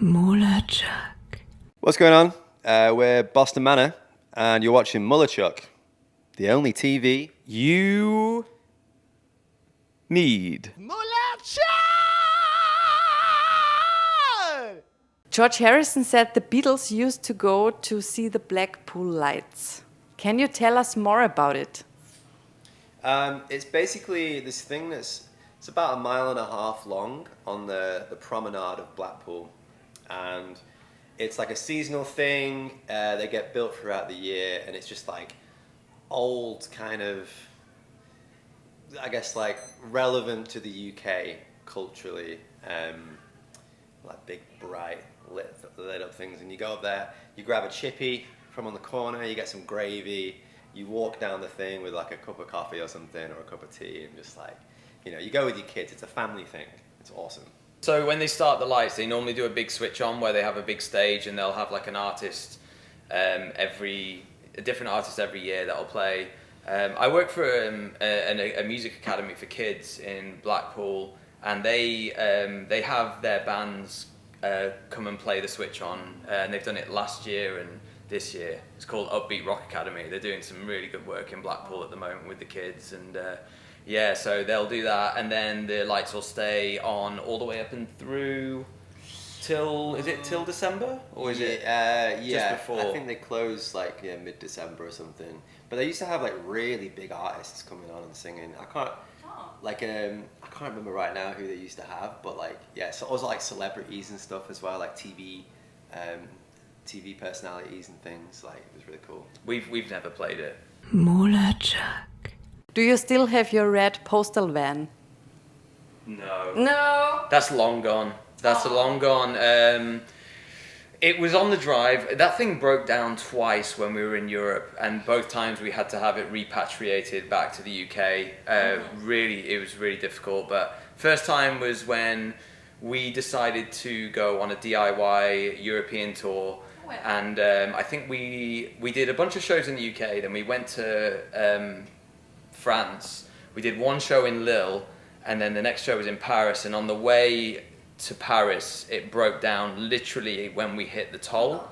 MULATSCHAG. What's going on? We're Boston Manor, and you're watching MULATSCHAG, the only TV you need. MULATSCHAG! George Harrison said the Beatles used to go to see the Blackpool Lights. Can you tell us more about it? It's basically this thing it's about 1.5 miles long on the promenade of Blackpool, and it's like a seasonal thing. They get built throughout the year, and it's just like old kind of, I guess, like relevant to the UK culturally, like big bright lit up things. And you go up there, you grab a chippy from on the corner, you get some gravy, you walk down the thing with like a cup of coffee or something, or a cup of tea, and just like, you know, you go with your kids. It's a family thing. It's awesome. So when they start the lights, they normally do a big switch on where they have a big stage, and they'll have like an artist, a different artist every year that'll play. I work for a music academy for kids in Blackpool, and they have their bands come and play the switch on, and they've done it last year and this year. It's called Upbeat Rock Academy. They're doing some really good work in Blackpool at the moment with the kids, and yeah, so they'll do that, and then the lights will stay on all the way up and through till December, or is it just before? I think they close like mid-December or something. But they used to have like really big artists coming on and singing. I can't remember right now who they used to have, but like so also like celebrities and stuff as well, like TV personalities and things. Like it was really cool. We've never played it. MULATSCHAG. Do you still have your red postal van? No. No. That's long gone. That's long gone. It was on the drive. That thing broke down twice when we were in Europe, and both times we had to have it repatriated back to the UK. It was really difficult. But first time was when we decided to go on a DIY European tour. And I think we did a bunch of shows in the UK. Then we went to France. We did one show in Lille, and then the next show was in Paris. And on the way to Paris, it broke down literally when we hit the toll,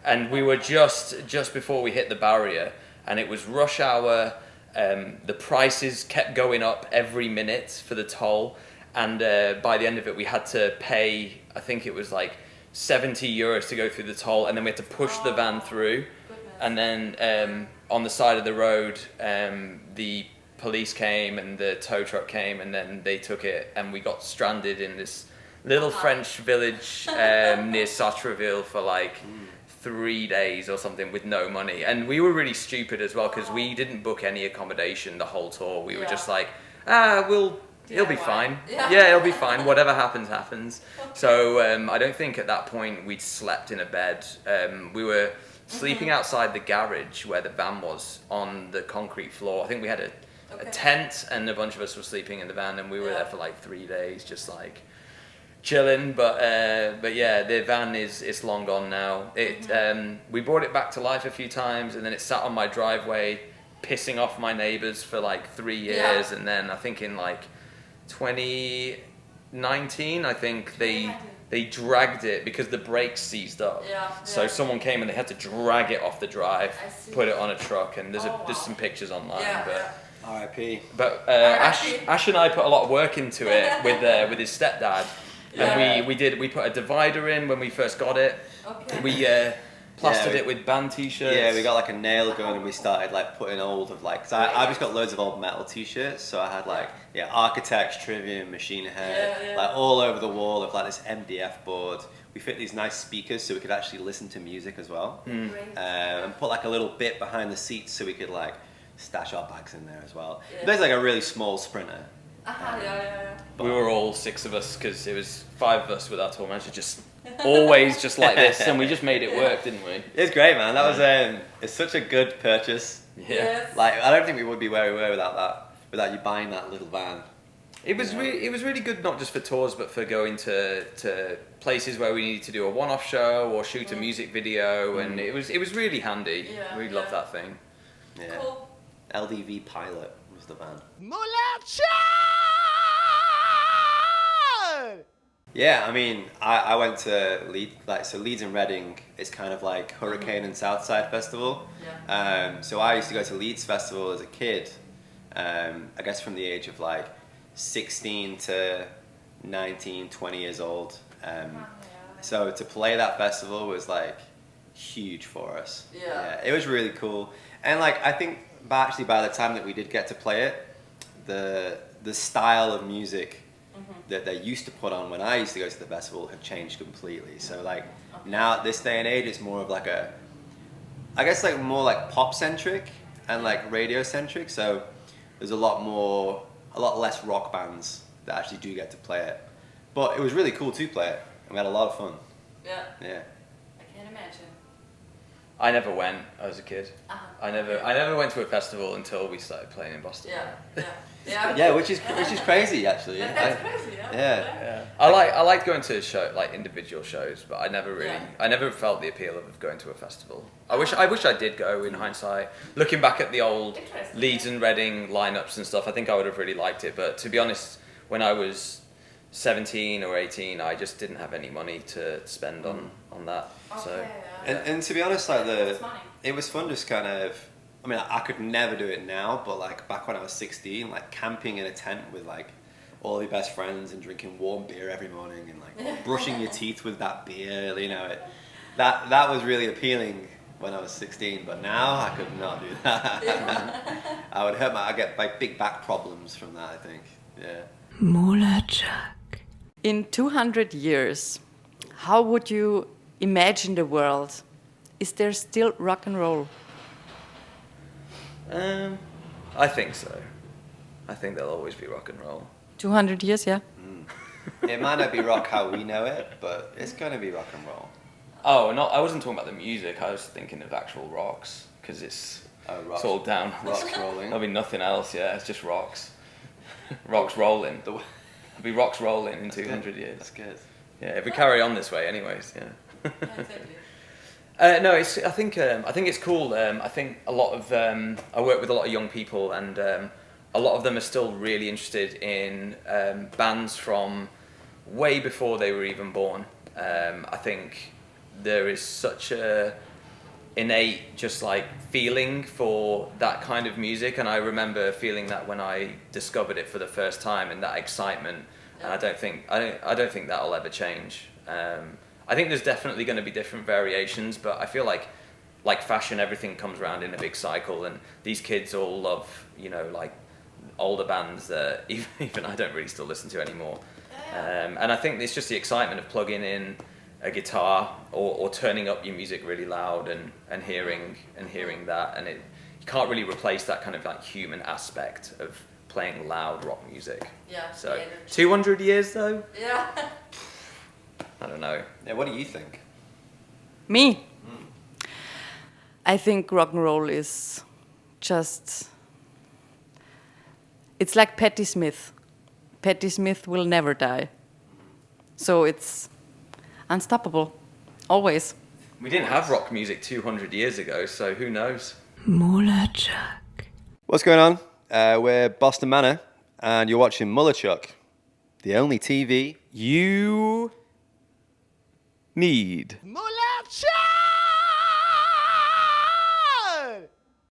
and we were just before we hit the barrier, and it was rush hour. The prices kept going up every minute for the toll, and by the end of it, we had to pay, I think it was like 70 euros to go through the toll, and then we had to push the van through. And then on the side of the road, the police came and the tow truck came, and then they took it, and we got stranded in this little French village near Sartreville for like 3 days or something with no money. And we were really stupid as well, because we didn't book any accommodation the whole tour. We were just like, it'll be fine. Yeah, it'll be fine. Whatever happens, happens. So I don't think at that point we'd slept in a bed. We were sleeping outside the garage where the van was, on the concrete floor. I think we had a tent, and a bunch of us were sleeping in the van, and we were there for like 3 days, just like chilling. But yeah, the van is long gone now. We brought it back to life a few times, and then it sat on my driveway pissing off my neighbours for like 3 years. And then I think in like 2019, I think they dragged it because the brakes seized up. So someone came and they had to drag it off the drive, put it on a truck, and there's some pictures online. But R.I.P. But Ash and I put a lot of work into it with his stepdad. And we put a divider in when we first got it. We plastered it with band t-shirts. Yeah, we got like a nail gun, and we started like putting old of like, cause I just got loads of old metal t-shirts, so I had like Architects, Trivium, Machine Head, like all over the wall of like this MDF board. We fit these nice speakers so we could actually listen to music as well, and put like a little bit behind the seats so we could like stash our bags in there as well. There's like a really small Sprinter. We were all 6 of us, because it was 5 of us with our tour manager, just always just like this, and we just made it work, didn't we? It's great, man. That was it's such a good purchase. Like I don't think we would be where we were without you buying that little van. It was really good, not just for tours, but for going to places where we needed to do a one-off show or shoot a music video, and it was really handy. We loved that thing. Yeah. Cool. LDV Pilot was the van. MULATSCHAG! Yeah, I mean, I went to Leeds, so Leeds and Reading is kind of like Hurricane and Southside Festival. Yeah. So I used to go to Leeds Festival as a kid, I guess from the age of like 16 to 19, 20 years old. So to play that festival was like huge for us. Yeah. It was really cool. And like, I think actually by the time that we did get to play it, the style of music that they used to put on when I used to go to the festival had changed completely. So like now at this day and age, it's more of like I guess like more like pop centric and like radio centric. So there's a lot less rock bands that actually do get to play it. But it was really cool to play it, and we had a lot of fun. Yeah. Yeah. I can imagine. I never went as a kid. I never went to a festival until we started playing in Boston. Yeah, which is crazy actually. That's crazy, Yeah. I liked going to individual shows, but I never felt the appeal of going to a festival. I wish I did go in hindsight. Looking back at the old Leeds and Reading lineups and stuff, I think I would have really liked it. But to be honest, when I was 17 or 18, I just didn't have any money to spend on that. So and to be honest, like it was fun just kind of. I mean, I could never do it now, but like back when I was 16, like camping in a tent with like all your best friends and drinking warm beer every morning and like brushing your teeth with that beer, you know, that was really appealing when I was 16. But now I could not do that. I would I'd get like big back problems from that, I think. Yeah. MULATSCHAG. In 200 years, how would you imagine the world? Is there still rock and roll? I think so. I think there'll always be rock and roll. 200 years, yeah. It might not be rock how we know it, but it's going to be rock and roll. Oh, no, I wasn't talking about the music. I was thinking of actual rocks, because it's all down. Rocks rolling. There'll be nothing else. Yeah, it's just rocks. Rocks rolling. There'll be rocks rolling in 200 years. That's good. Yeah, if we carry on this way, anyways. Yeah. Exactly. No, I think it's cool. I think a lot of I work with a lot of young people, and a lot of them are still really interested in bands from way before they were even born. I think there is such a innate just like feeling for that kind of music, and I remember feeling that when I discovered it for the first time, and that excitement. And I don't think that'll ever change. I think there's definitely going to be different variations, but I feel like fashion, everything comes around in a big cycle, and these kids all love, you know, like older bands that even I don't really still listen to anymore. And I think it's just the excitement of plugging in a guitar or turning up your music really loud and hearing that, and you can't really replace that kind of like human aspect of playing loud rock music. Yeah. So 200 years though? Yeah. I don't know. Yeah, what do you think? Me? I think rock and roll is just... It's like Patti Smith. Patti Smith will never die. So it's unstoppable. Always. We didn't have rock music 200 years ago, so who knows? MULATSCHAG. What's going on? We're Boston Manor, and you're watching MULATSCHAG, the only TV You need.